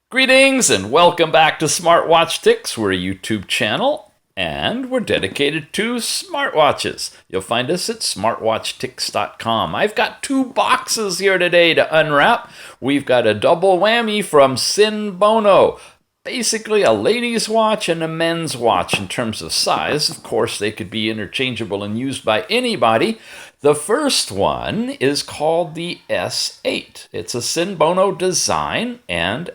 Greetings and welcome back to Smartwatch Tics. We're a YouTube channel and we're dedicated to smartwatches. You'll find us at smartwatchtics.com. I've got two boxes here today to unwrap. We've got a double whammy from SENBONO. Basically a ladies' watch and a men's watch in terms of size. Of course, they could be interchangeable and used by anybody. The first one is called the S08. It's a SENBONO design and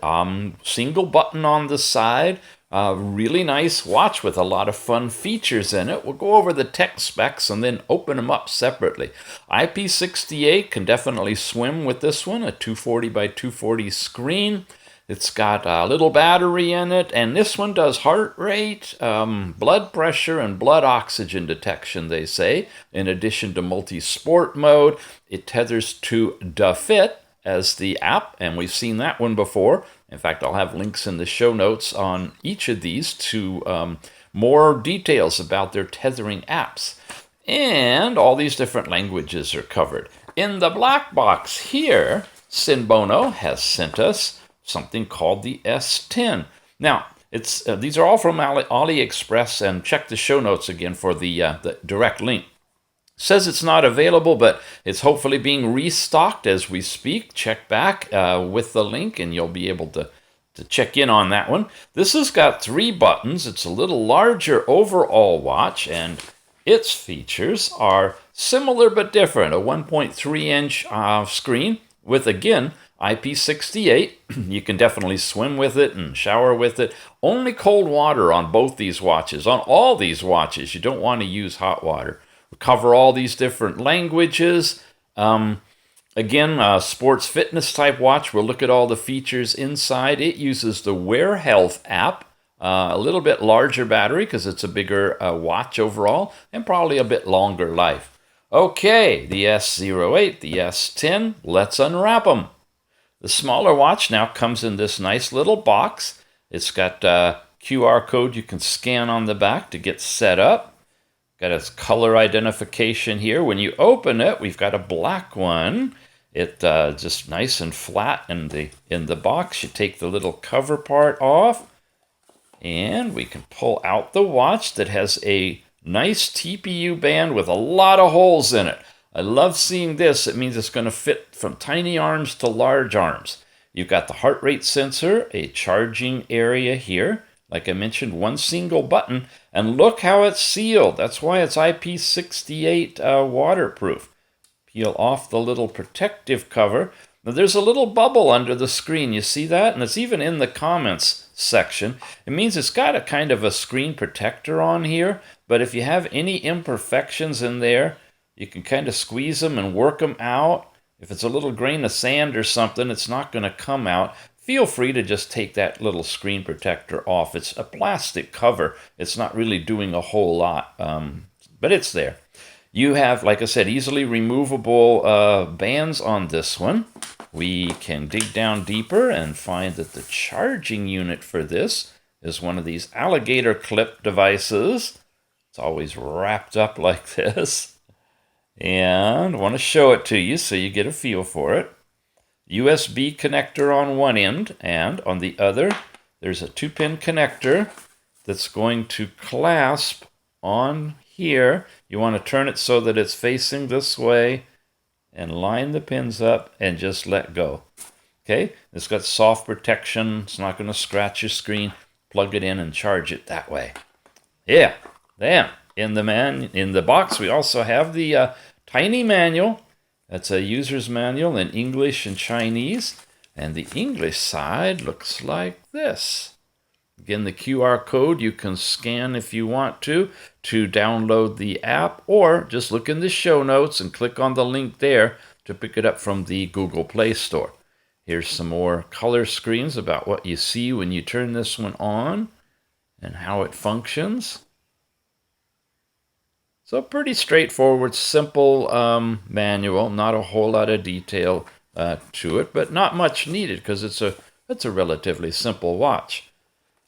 single button on the side. Really nice watch with a lot of fun features in it. We'll go over the tech specs and then open them up separately. IP68 can definitely swim with this one, a 240 by 240 screen. It's got a little battery in it, and this one does heart rate, blood pressure, and blood oxygen detection, they say, in addition to multi-sport mode. It tethers to DaFit as the app, and we've seen that one before. In fact, I'll have links in the show notes on each of these to more details about their tethering apps. And all these different languages are covered. In the black box here, SENBONO has sent us something called the S10. Now, these are all from AliExpress, and check the show notes again for the direct link. It says it's not available, but it's hopefully being restocked as we speak. Check back with the link, and you'll be able to check in on that one. This has got 3 buttons. It's a little larger overall watch, and its features are similar but different. A 1.3-inch screen with, again, IP68. You can definitely swim with it and shower with it. Only cold water on both these watches. On all these watches, you don't want to use hot water. We cover all these different languages. Again, sports fitness type watch. We'll look at all the features inside. It uses the Wear Health app. A little bit larger battery because it's a bigger watch overall, and probably a bit longer life. Okay, the S08, the S10, let's unwrap them. The smaller watch now comes in this nice little box. It's got a QR code you can scan on the back to get set up. Got its color identification here. When you open it, we've got a black one. It just nice and flat in the box. You take the little cover part off, and we can pull out the watch that has a nice TPU band with a lot of holes in it. I love seeing this. It means it's going to fit from tiny arms to large arms. You've got the heart rate sensor, a charging area here. Like I mentioned, one single button. And look how it's sealed. That's why it's IP68 waterproof. Peel off the little protective cover. Now there's a little bubble under the screen. You see that? And it's even in the comments section. It means it's got a kind of a screen protector on here. But if you have any imperfections in there, you can kind of squeeze them and work them out. If it's a little grain of sand or something, it's not going to come out. Feel free to just take that little screen protector off. It's a plastic cover. It's not really doing a whole lot, but it's there. You have, like I said, easily removable bands on this one. We can dig down deeper and find that the charging unit for this is one of these alligator clip devices. It's always wrapped up like this. And I want to show it to you so you get a feel for it. USB connector on one end, and on the other, there's a 2-pin connector that's going to clasp on here. You want to turn it so that it's facing this way and line the pins up and just let go. Okay, it's got soft protection. It's not going to scratch your screen. Plug it in and charge it that way. Yeah, damn. In the box, we also have the tiny manual. That's a user's manual in English and Chinese. And the English side looks like this. Again, the QR code you can scan if you want to download the app, or just look in the show notes and click on the link there to pick it up from the Google Play Store. Here's some more color screens about what you see when you turn this one on and how it functions. So pretty straightforward, simple manual, not a whole lot of detail to it, but not much needed because it's a relatively simple watch.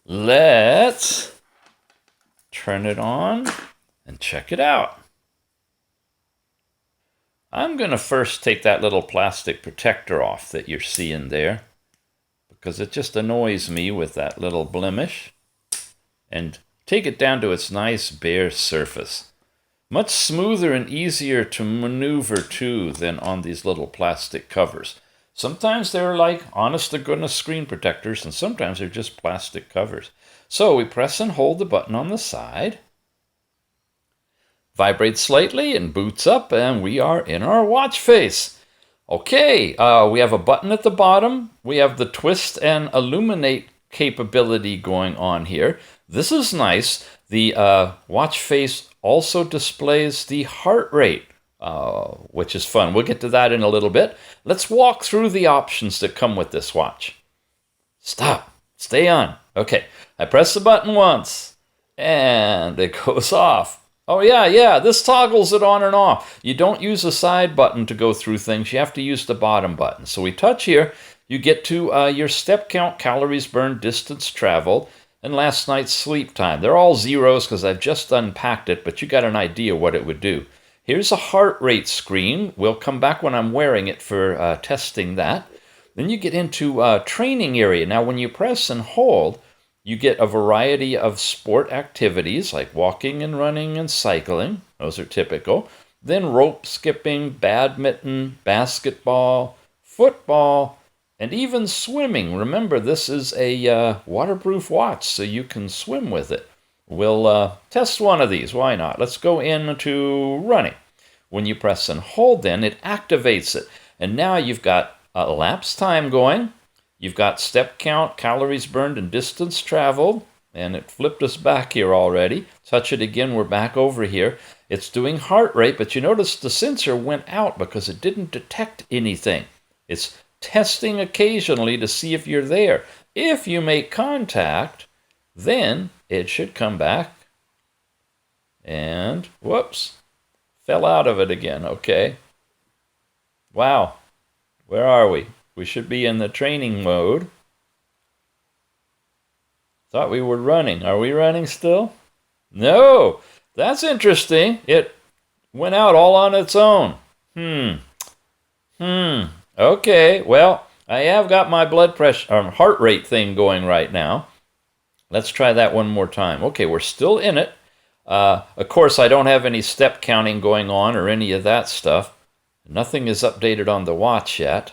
Let's turn it on and check it out. I'm going to first take that little plastic protector off that you're seeing there, because it just annoys me with that little blemish, and take it down to its nice bare surface. Much smoother and easier to maneuver too than on these little plastic covers. Sometimes they're like honest-to-goodness screen protectors, and sometimes they're just plastic covers. So we press and hold the button on the side. Vibrates slightly and boots up, and we are in our watch face. Okay, we have a button at the bottom. We have the twist and illuminate capability going on here. This is nice. The watch face also displays the heart rate, which is fun. We'll get to that in a little bit. Let's walk through the options that come with this watch. Stop. Stay on. Okay, I press the button once, and it goes off. Oh, yeah, this toggles it on and off. You don't use the side button to go through things. You have to use the bottom button. So we touch here. You get to your step count, calories burned, distance traveled, and last night's sleep time. They're all zeros because I've just unpacked it, but you got an idea what it would do. Here's a heart rate screen. We'll come back when I'm wearing it for testing that. Then you get into training area. Now, when you press and hold, you get a variety of sport activities like walking and running and cycling. Those are typical. Then rope skipping, badminton, basketball, football, and even swimming. Remember, this is a waterproof watch, so you can swim with it. We'll test one of these. Why not? Let's go into running. When you press and hold, then it activates it. And now you've got elapsed time going. You've got step count, calories burned, and distance traveled. And it flipped us back here already. Touch it again, we're back over here. It's doing heart rate, but you notice the sensor went out because it didn't detect anything. It's testing occasionally to see if you're there. If you make contact, then it should come back. And, whoops, fell out of it again. Okay. Wow. Where are we? We should be in the training mode. Thought we were running. Are we running still? No. That's interesting. It went out all on its own. Okay. Well, I have got my blood pressure, heart rate thing going right now. Let's try that one more time. Okay, we're still in it. Of course, I don't have any step counting going on or any of that stuff. Nothing is updated on the watch yet.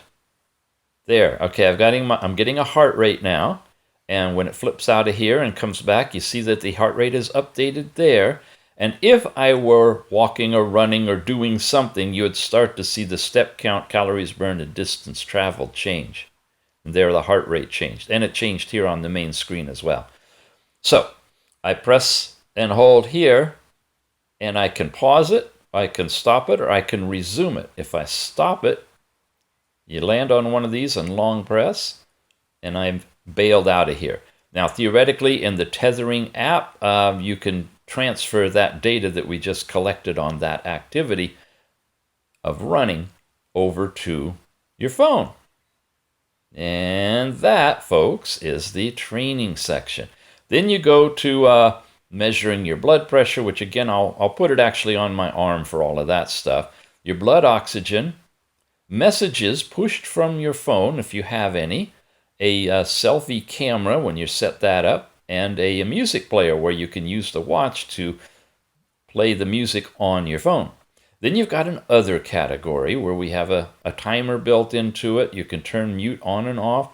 There, okay, I'm getting a heart rate now, and when it flips out of here and comes back, you see that the heart rate is updated there. And if I were walking or running or doing something, you would start to see the step count, calories burned, and distance traveled change. And there the heart rate changed, and it changed here on the main screen as well. So I press and hold here, and I can pause it, I can stop it, or I can resume it. If I stop it, you land on one of these and long press, and I'm bailed out of here. Now, theoretically, in the Tethering app, you can transfer that data that we just collected on that activity of running over to your phone. And that, folks, is the training section. Then you go to measuring your blood pressure, which again, I'll put it actually on my arm for all of that stuff. Your blood oxygen, messages pushed from your phone, if you have any, a selfie camera when you set that up, and a music player where you can use the watch to play the music on your phone. Then you've got an other category where we have a timer built into it. You can turn mute on and off.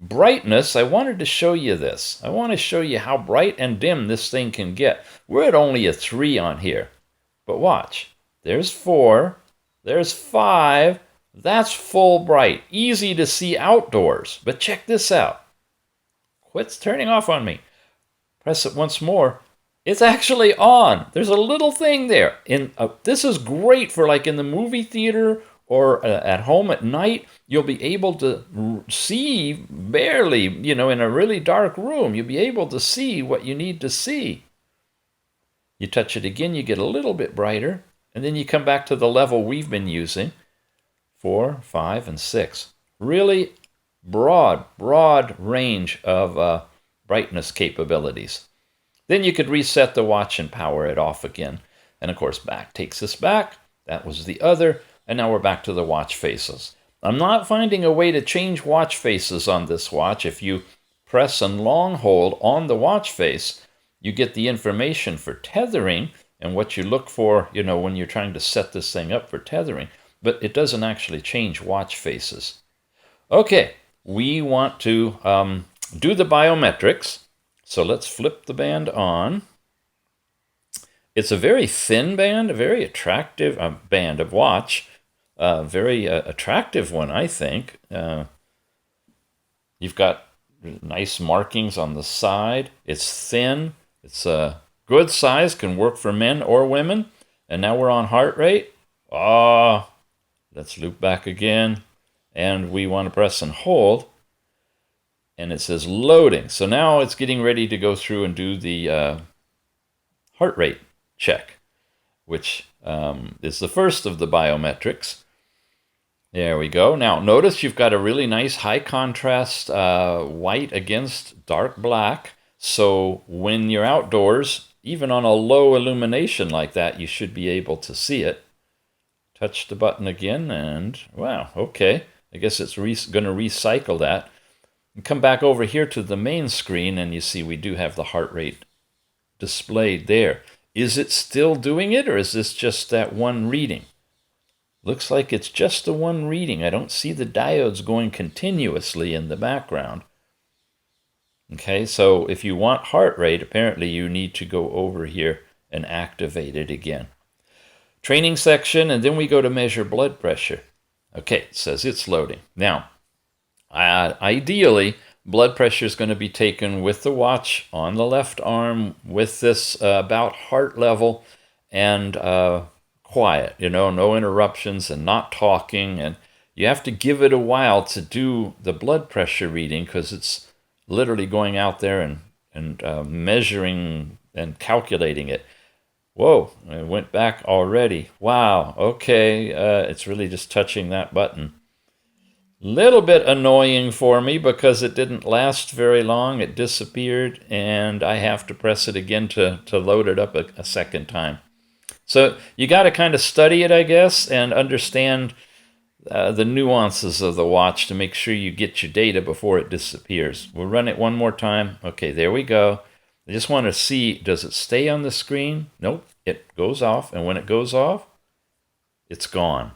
Brightness, I wanted to show you this. I want to show you how bright and dim this thing can get. We're at only a 3 on here. But watch. There's 4. There's 5. That's full bright. Easy to see outdoors. But check this out. Quit turning off on me. Press it once more. It's actually on. There's a little thing there. This is great for like in the movie theater or at home at night. You'll be able to see barely, in a really dark room. You'll be able to see what you need to see. You touch it again, you get a little bit brighter, and then you come back to the level we've been using. 4, 5, and 6. Really broad range of brightness capabilities. Then you could reset the watch and power it off again. And of course, back takes us back. That was the other. And now we're back to the watch faces. I'm not finding a way to change watch faces on this watch. If you press and long hold on the watch face, you get the information for tethering and what you look for, you know, when you're trying to set this thing up for tethering, but it doesn't actually change watch faces. Okay, we want to do the biometrics. So let's flip the band on. It's a very thin band, a very attractive band of watch. Very attractive one, I think. You've got nice markings on the side. It's thin. It's a good size, can work for men or women. And now we're on heart rate. Let's loop back again. And we want to press and hold. And it says loading. So now it's getting ready to go through and do the heart rate check, which is the first of the biometrics. There we go. Now notice you've got a really nice high contrast white against dark black. So when you're outdoors, even on a low illumination like that, you should be able to see it. Touch the button again and wow, okay. I guess it's going to recycle that. And come back over here to the main screen and you see we do have the heart rate displayed there. Is it still doing it or is this just that one reading? Looks like it's just the one reading. I don't see the diodes going continuously in the background. Okay, so if you want heart rate, apparently you need to go over here and activate it again. Training section, and then we go to measure blood pressure. Okay, it says it's loading. Now, ideally, blood pressure is going to be taken with the watch on the left arm with this about heart level and quiet, you know, no interruptions and not talking. And you have to give it a while to do the blood pressure reading because it's literally going out there and measuring and calculating it. Whoa, it went back already. Wow, okay, it's really just touching that button. Little bit annoying for me because it didn't last very long. It disappeared, and I have to press it again to load it up a second time. So you got to kind of study it, I guess, and understand the nuances of the watch to make sure you get your data before it disappears. We'll run it one more time. Okay, there we go. I just want to see, does it stay on the screen? Nope, it goes off, and when it goes off, it's gone.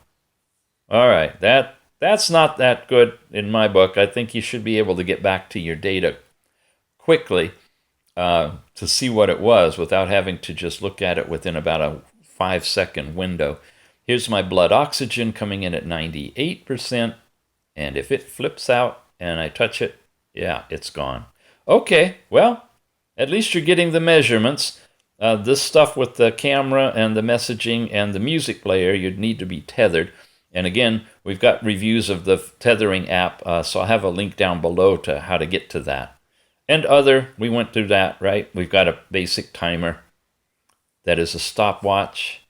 All right, that's not that good in my book. I think you should be able to get back to your data quickly to see what it was without having to just look at it within about a 5-second window. Here's my blood oxygen coming in at 98%, and if it flips out and I touch it, yeah, it's gone. Okay, well, at least you're getting the measurements. This stuff with the camera and the messaging and the music player, you'd need to be tethered. And again, we've got reviews of the tethering app, so I'll have a link down below to how to get to that. And other, we went through that, right? We've got a basic timer that is a stopwatch,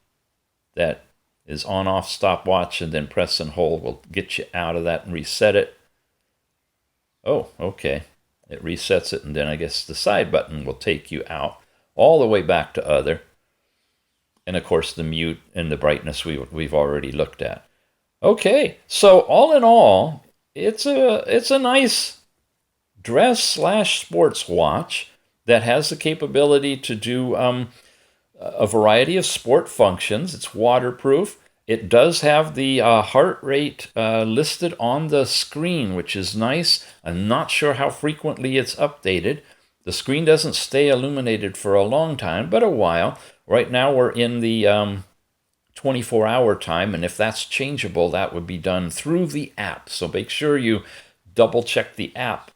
that is on-off stopwatch, and then press and hold will get you out of that and reset it. Oh, okay. It resets it, and then I guess the side button will take you out all the way back to other. And of course, the mute and the brightness we've already looked at. Okay, so all in all, it's a nice dress/sports watch that has the capability to do a variety of sport functions. It's waterproof. It does have the heart rate listed on the screen, which is nice. I'm not sure how frequently it's updated. The screen doesn't stay illuminated for a long time, but a while. Right now we're in the 24-hour time, and if that's changeable, that would be done through the app. So make sure you double check the app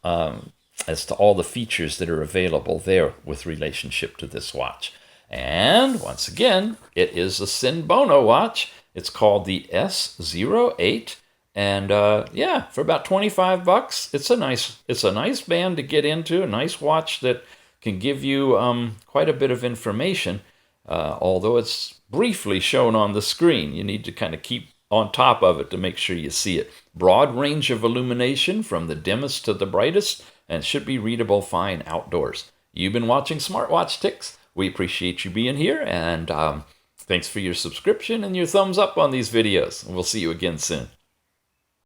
as to all the features that are available there with relationship to this watch. And once again, it is a SENBONO watch. It's called the S08, and yeah, for about $25, it's a nice band to get into, a nice watch that can give you quite a bit of information. Although it's briefly shown on the screen, you need to kind of keep on top of it to make sure you see it. Broad range of illumination from the dimmest to the brightest, and should be readable fine outdoors. You've been watching Smartwatch Ticks. We appreciate you being here, and thanks for your subscription and your thumbs up on these videos. We'll see you again soon.